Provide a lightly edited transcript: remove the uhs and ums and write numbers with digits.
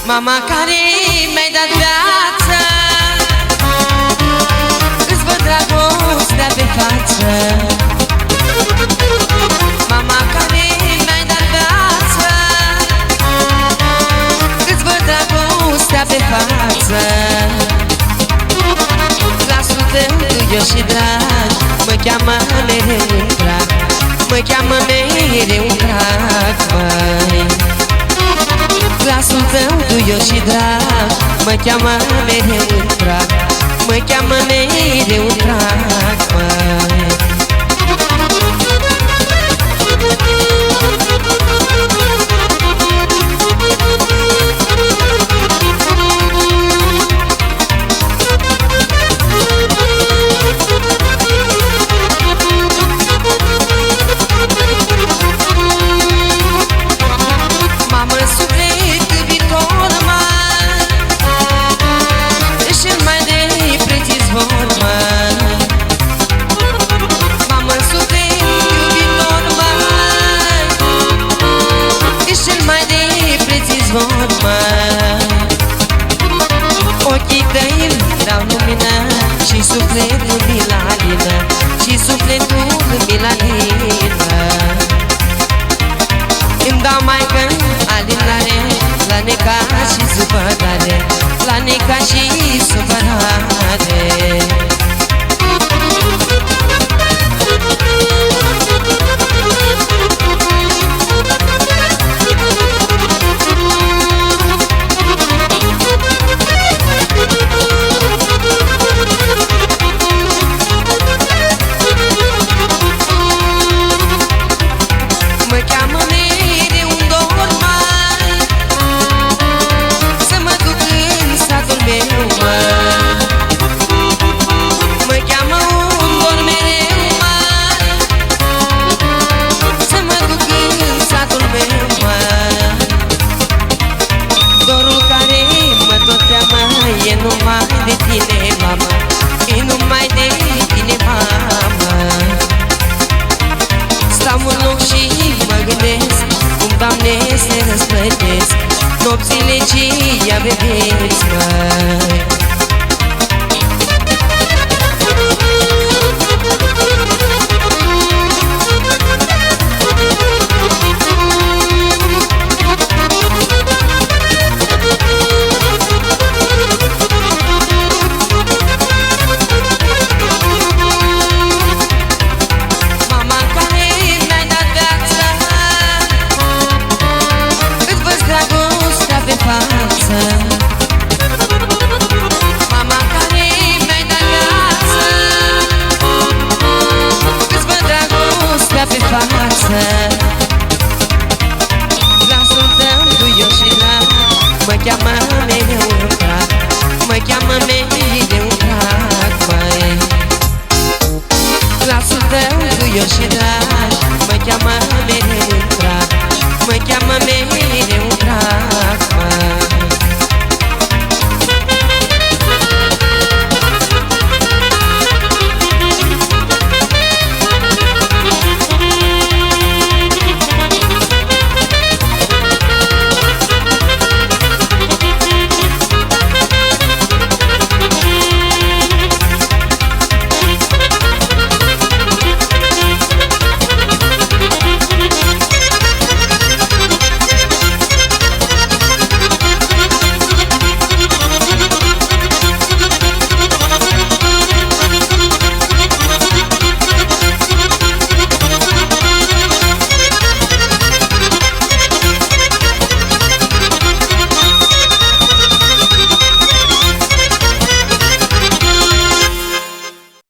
Mama care mi-ai dat viață, îți văd dragostea pe față. Mama care mi-ai dat viață, îți văd dragostea pe față. Glasul tău duios și drag mă cheamă mereu în prag, mă cheamă mereu în prag, măi. Glasul tău duios și drag mă cheamă mereu în prag, mă cheamă mereu în prag, măi. Ochii tăi dau lumină și sufletul mi-l alină, și sufletul mi-l alină. Îmi dau maică alinare la necaz și supărare, la necaz și supărare. E numai de tine, mama, e numai de tine, mama. Stau în loc și mă gândesc cum, Doamne, să răsplătesc nopțile ce ea vedeți, măi. Mama care mi-ai dat viață, îți văd dragostea pe față. Glasul tău duios și drag mă cheamă mereu în prag, mă cheamă mereu în prag, măi. Glasul tău duios și drag mă cheamă mereu în prag, mă cheamă mereu